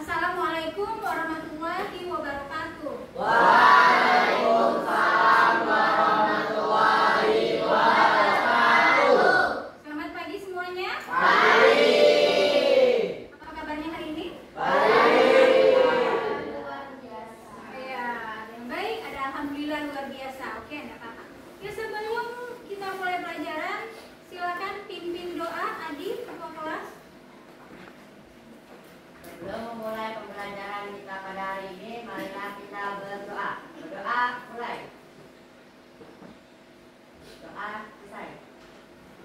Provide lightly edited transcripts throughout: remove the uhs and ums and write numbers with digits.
Assalamualaikum warahmatullahi wabarakatuh. Waalaikumsalam warahmatullahi wabarakatuh. Selamat pagi semuanya. Pagi. Apa kabarnya hari ini? Baik. Luar biasa. Ya, yang baik ada alhamdulillah luar biasa. Oke, enggak apa-apa. Ya, sebelum kita mulai pelajaran, silakan pimpin doa Adi ketua kelas. Sebelum memulai pembelajaran kita pada hari ini, marilah kita berdoa. Berdoa mulai. Doa selesai.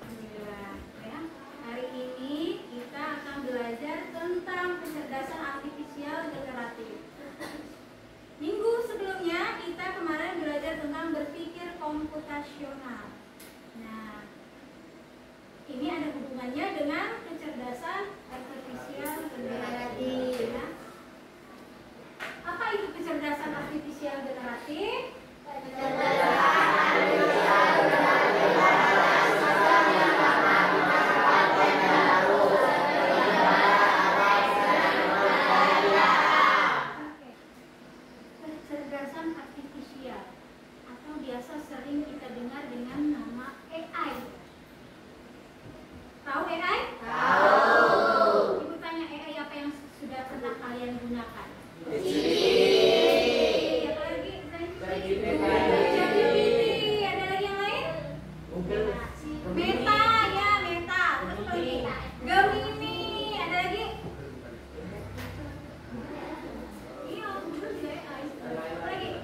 Alhamdulillah. Ya, hari ini kita akan belajar tentang kecerdasan artifisial generatif. Minggu sebelumnya kita kemarin belajar tentang berpikir komputasional. Nah, ini ada hubungannya dengan kecerdasan artifisial generatif. Ya. Apa itu kecerdasan artifisial generatif? Kecerdasan artifisial atau biasa sering kita dengar dengan nama AI. Tahu AI? Tahu. Ibu tanya AI apa yang sudah pernah kalian gunakan? Apa lagi? ChatGPT. Ada lagi yang lain? Meta, ya Meta. Terus apa lagi? Gemini. Ada lagi? Iya, betul juga AI. Apa lagi?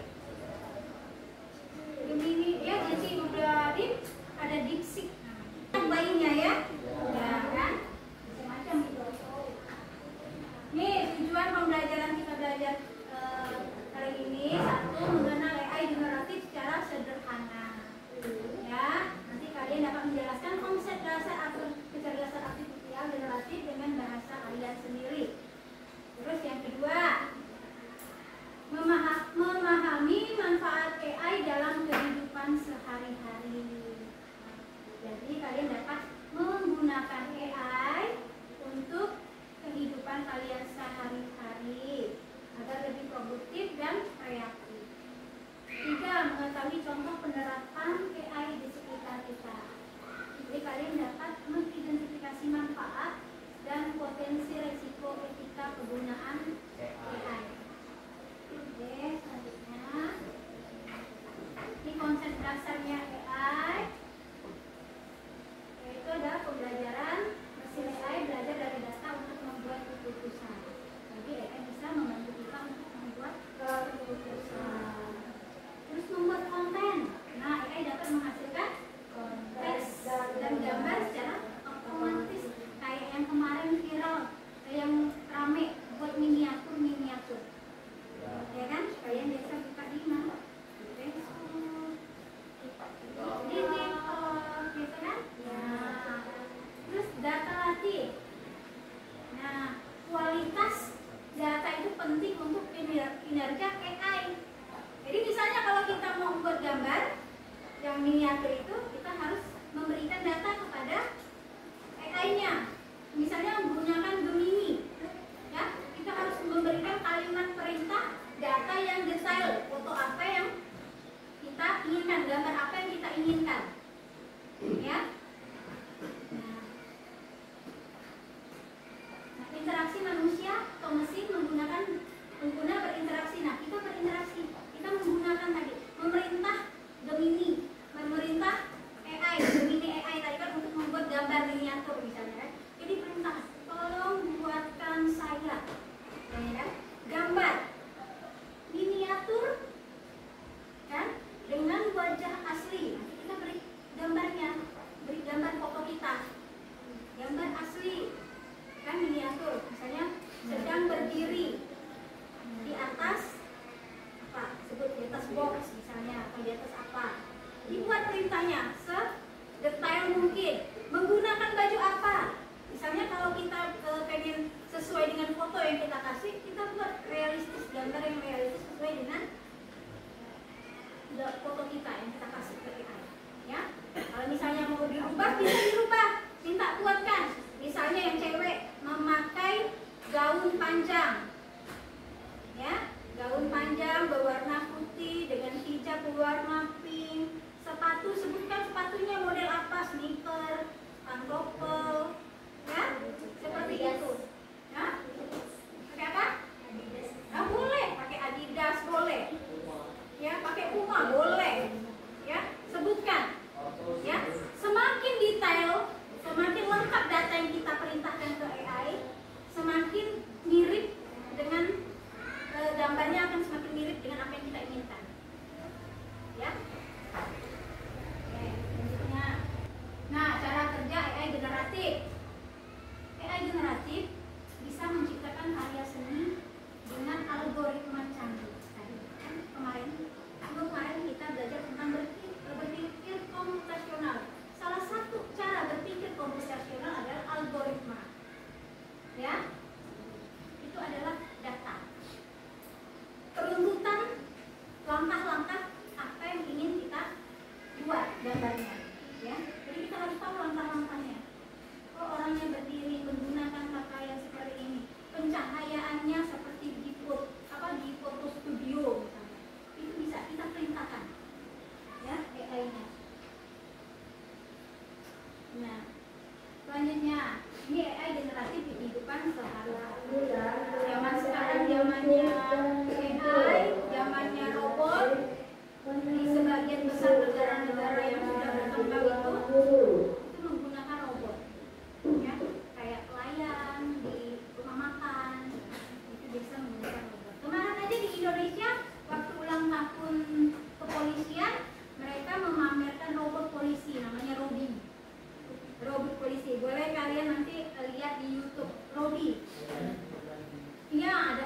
Gemini. Ya, jadi udah ada DeepSeek. Bayinya ya. Ya kan? Macam-macam gitu. Nih, tujuan pembelajaran kita belajar hari ini, satu, mengenal AI generatif secara sederhana. Ya, nanti kalian dapat menjelaskan konsep dasar atau kecerdasan artifisial generatif dengan bahasa kalian sendiri. Terus yang kedua, memahami manfaat AI dalam kehidupan sehari-hari. Jadi kalian dapat menggunakan AI untuk kehidupan kalian sehari-hari agar lebih produktif dan kreatif. Tiga, mengetahui contoh penerapan AI di sekitar kita. Jadi kalian dapat mengidentifikasi manfaat dan potensi resiko etika penggunaan AI. Oke, selanjutnya ini konsep dasarnya AI. Yaitu adalah pembelajaran mesin AI belajar dari data untuk membuat keputusan. Jadi AI bisa membantu kita untuk membuat keputusan. Terus membuat konten. Nah, AI dapat menghasilkan teks dan gambar secara otomatis. Kayak yang kemarin viral, yang rame buat miniatur. Ya kan? Kalian biasa buka di mana? Facebook. Di TikTok, gitu kan? Ya. Terus data latih. Nah, kualitas data itu penting untuk kinerja AI. Jadi misalnya kalau kita mau membuat gambar yang miniatur itu, kita harus memberikan data kepada AI-nya. Misalnya menggunakan Gemini, ya, kita harus memberikan kalimat perintah, data yang detail, foto apa yang kita inginkan, gambar apa yang kita inginkan, ya. Nah, interaksi manusia atau mesin menggunakan pengguna berinteraksi. Nah, kita berinteraksi, kita menggunakan tadi memerintah Gemini, memerintah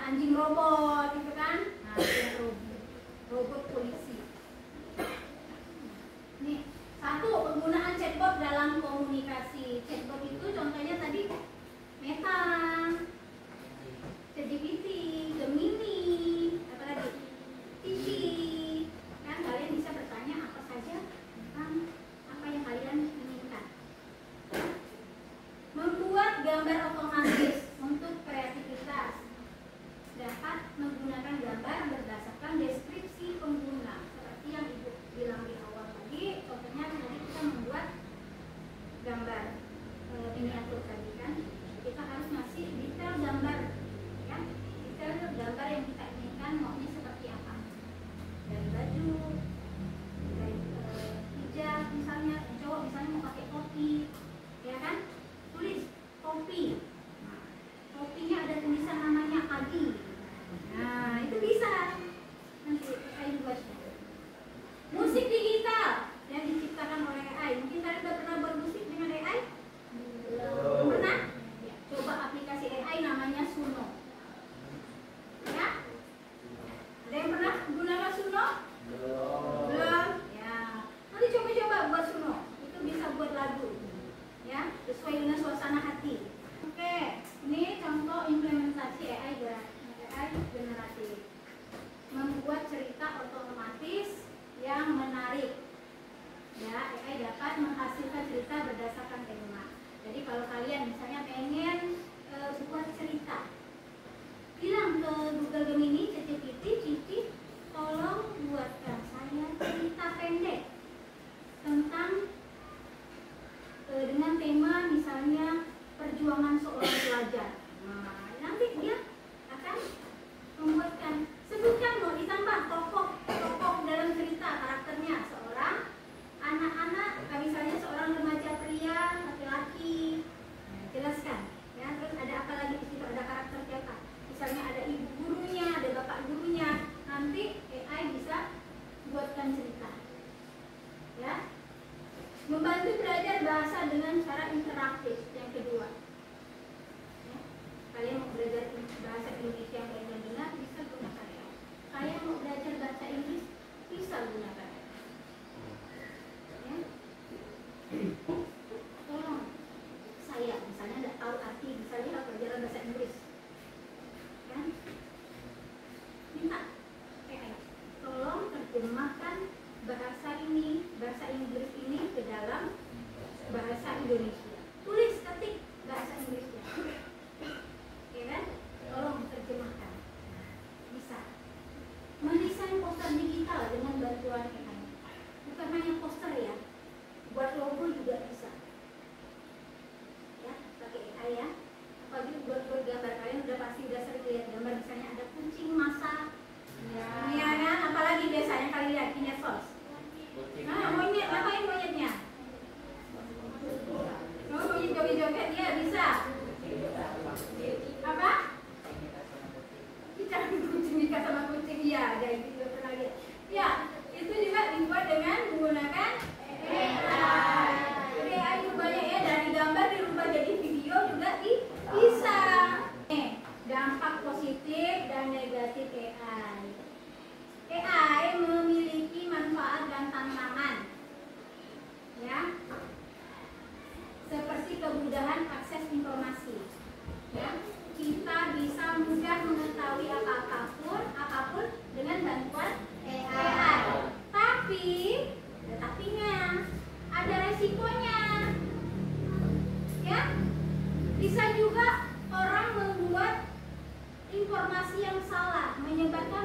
anjing robot gitu kan. Nah, robot polisi. Nih, satu, penggunaan chatbot dalam komunikasi. Chatbot itu contohnya tadi Meta, ChatGPT, Gemini, apa lagi? TV. Kan kalian bisa bertanya apa saja tentang apa yang kalian inginkan. Membuat gambar otomatis untuk kreativitas. Dapat menggunakan gambar berdasarkan deskripsi pengguna. Seperti yang Ibu bilang di awal tadi, contohnya tadi kita membuat gambar miniatur tadi kan. Kita harus ngasih detail gambar, ya, detail gambar yang kita inginkan maunya seperti apa. Dari baju, dari hijab misalnya, cowok misalnya mau pakai topi, ya kan? Tulis topi. Nah, topinya ada tulisan namanya Adi. Nah, itu bisa nanti AI buatnya. Musik digital yang diciptakan oleh AI. Mungkin kalian udah pernah bermusik dengan AI? Belum pernah? Ya, coba aplikasi AI namanya Suno. Ya? Ada yang pernah gunakan Suno? Belum? Ya. Nanti coba-coba buat Suno. Itu bisa buat lagu. Ya, sesuai dengan suasana hati. Oke, ini contoh implementasi AI generatif. Membuat cerita otomatis yang menarik. Ya, AI dapat menghasilkan cerita berdasarkan tema. Jadi kalau kalian misalnya pengen buat cerita, bilang ke Google Gemini, ChatGPT, Cici, tolong buatkan saya cerita pendek tentang dengan tema misalnya perjuangan seorang pelajar. Nah, nanti dia akan membuatkan, sebutkan loh, ditambah tokoh dalam cerita, karakternya seorang anak-anak, misalnya seorang remaja pria, laki-laki. Nah, jelaskan, ya. Terus ada apa lagi di situ? Ada karakter siapa? Misalnya ada ibu gurunya, ada bapak gurunya. Nanti AI bisa buatkan cerita, ya. Membantu belajar bahasa dengan cara interaktif. Yang kedua, ya. Kalian mau belajar bahasa Indonesia yang kalian dengar, bisa gunakan AI. Kalian mau belajar bahasa Inggris, bisa gunakan AI. Ya. Tolong saya misalnya nggak tahu arti misalnya pelajaran bahasa Inggris, kan? Minta AI, tolong terjemahkan bahasa Inggris ini ke dalam bahasa Indonesia. Tulis, ketik bahasa Inggrisnya, ya kan? Tolong terjemahkan. Bisa. Mendesain poster digital dengan bantuan AI. Bukan hanya poster ya, buat logo juga bisa. Ya, pakai AI ya. Apalagi buat gambar, kalian udah sering lihat gambar misalnya ada kucing masak. Ya kan? Apalagi biasanya kalian lihat di medsos. Nah, monyet, ngapain monyetnya? Oh, monyet joget-joget, ya bisa. Apa? Kita kucing nikah sama kucing, ya, ada itu juga pernah lihat. Ya, itu juga dibuat dengan menggunakan AI. Jadi AI itu banyak ya, dari gambar dirubah jadi video juga bisa. Dampak positif dan negatif AI. AI memiliki manfaat dan tantangan, ya, seperti kemudahan akses informasi, ya, kita bisa mudah mengetahui apapun dengan bantuan AI. Tapi, ada resikonya, ya, bisa juga orang membuat informasi yang salah, menyebarkan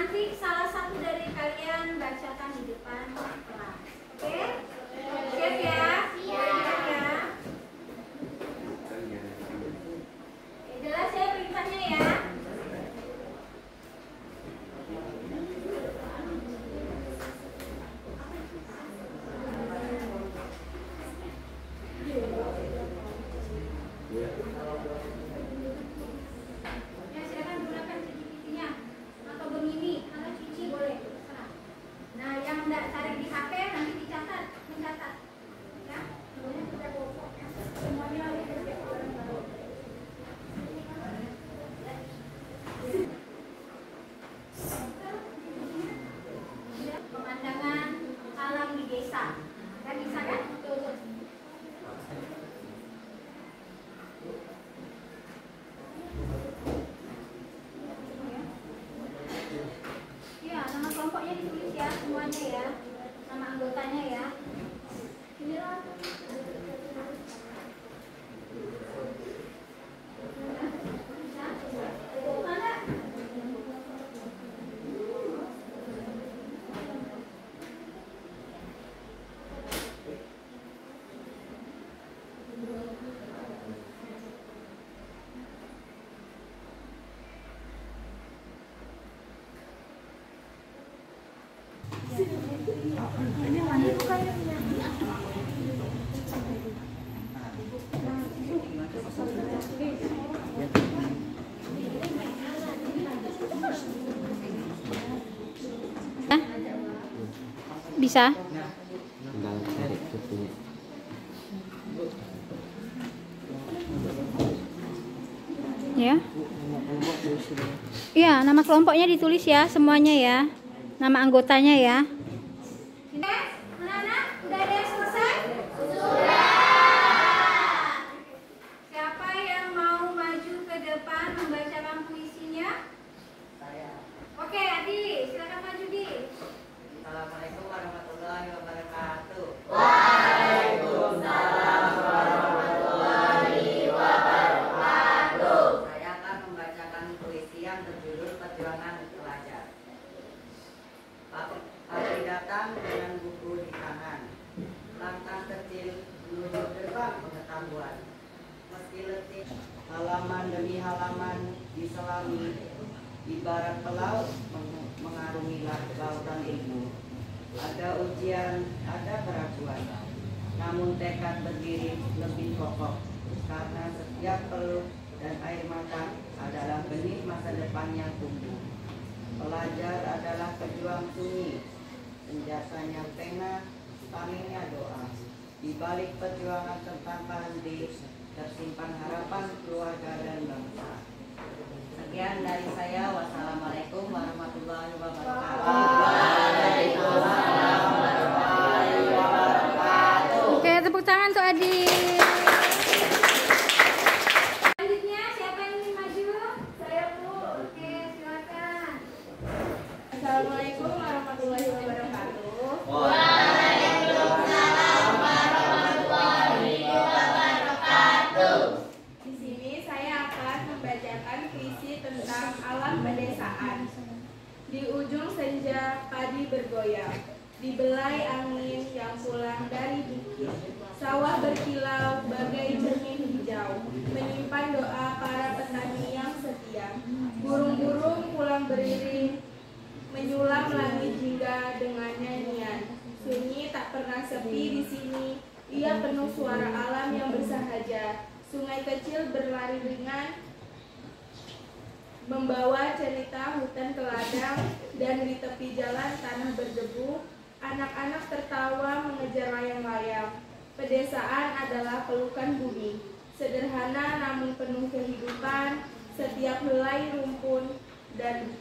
nanti salah satu dari kalian bacakan di depan kelas. Oke? Siap ya? Siap ya? Oke, jelas ya perintahnya ya? Ya, silakan gunakan ChatGPT-nya atau Gemini atau Cici boleh, terserah. Nah, yang enggak cari di HP nanti dicatat, mencatat. Ya, semuanya harus kerja bareng-bareng. Pemandangan alam di desa. Kan bisa kan? Ya, nama kelompoknya ditulis ya semuanya ya. Nama anggotanya ya. Inilah. Mana? Bisa? Ya. Iya, nama kelompoknya ditulis ya semuanya ya. Nama anggotanya ya. Anak-anak, udah ada yang selesai? Sudah. Siapa yang mau maju ke depan membacakan puisinya? Saya. Oke, Adi, silakan maju, Di. Assalamualaikum warahmatullahi wabarakatuh. Waalaikumsalam warahmatullahi wabarakatuh. Saya akan membacakan puisi yang berjudul Perjuangan Pelajar. Pagi datang dengan buku di tangan, langkah kecil menuju gerbang pengetahuan. Meski letih, halaman demi halaman diselami, ibarat pelaut mengarungi lautan ilmu. Ada ujian, ada keraguan, namun tekad berdiri lebih kokoh, karena setiap peluh dan air mata adalah benih masa depan yang tumbuh. Pelajar adalah pejuang sunyi, senjatanya pena, panennya doa. Di balik perjuangan tanpa henti, tersimpan harapan keluarga dan bangsa. Sekian dari saya. Wassalamualaikum warahmatullahi wabarakatuh. Waalaikumsalam warahmatullahi wabarakatuh. Oke, tepuk tangan untuk Adi. Selanjutnya siapa yang ingin maju? Saya, Bu. Oke, silakan. Assalamualaikum warahmatullahi wabarakatuh. Waalaikumsalam warahmatullahi wabarakatuh. Di sini saya akan membacakan puisi tentang alam pedesaan. Di ujung senja padi bergoyang, dibelai angin yang pulang dari bukit. Sawah berkilau bagai cermin hijau, menyimpan doa para petani yang setia. Burung-burung pulang beriring, menyulam langit jingga dengan nyanyian. Sunyi tak pernah sepi di sini, ia penuh suara alam yang bersahaja. Sungai kecil berlari ringan, membawa cerita hutan ke ladang, dan di tepi jalan tanah berdebu, anak-anak tertawa mengejar layang-layang. Pedesaan adalah pelukan bumi, sederhana namun penuh kehidupan. Setiap helai rumpun dan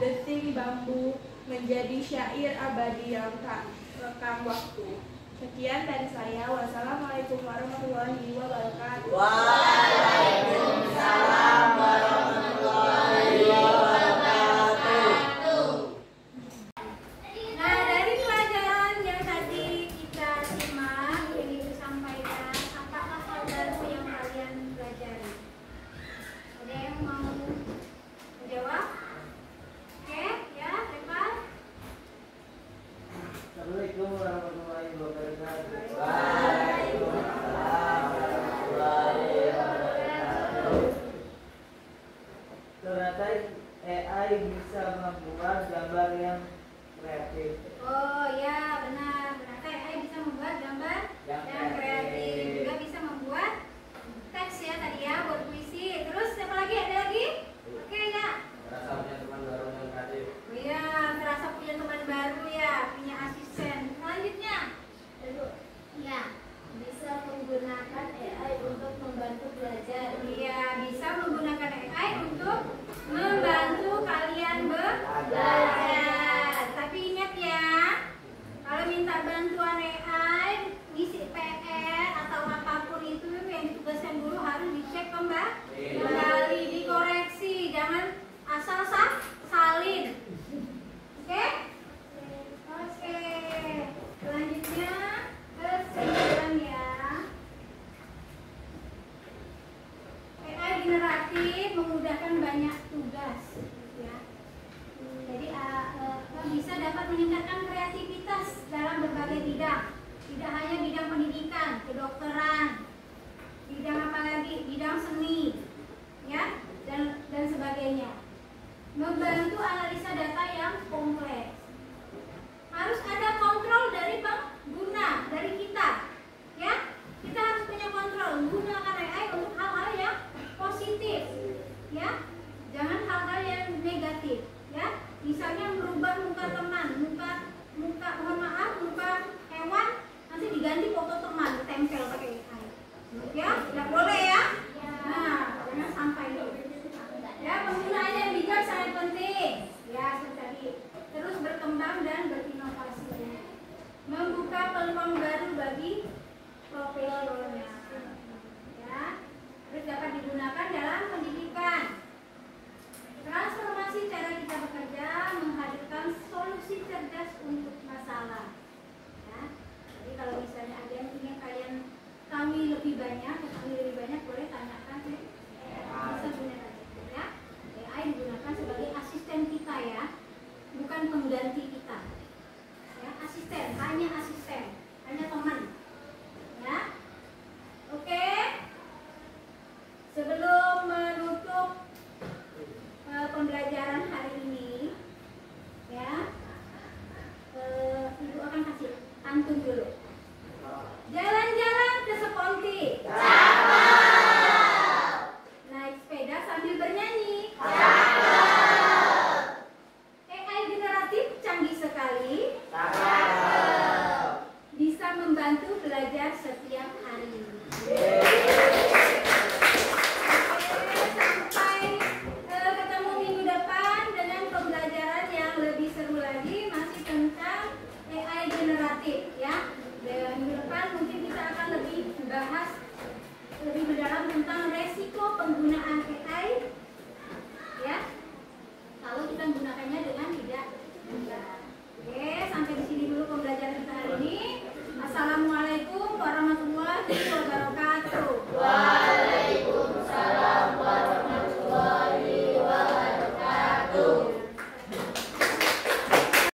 deting bambu menjadi syair abadi yang tak lekang waktu. Sekian dari saya. Wassalamualaikum warahmatullahi wabarakatuh. Waalaikumsalam warahmatullahi wabarakatuh. Nah, dari pelajaran yang tadi kita simak, yang Ibu sampaikan, apakah hal baru yang kalian pelajari? Ada yang mau menjawab? Oke, ya. membuat gambar yang kreatif. Oh ya, benar. Berarti ayah bisa membuat gambar Yang yang kreatif.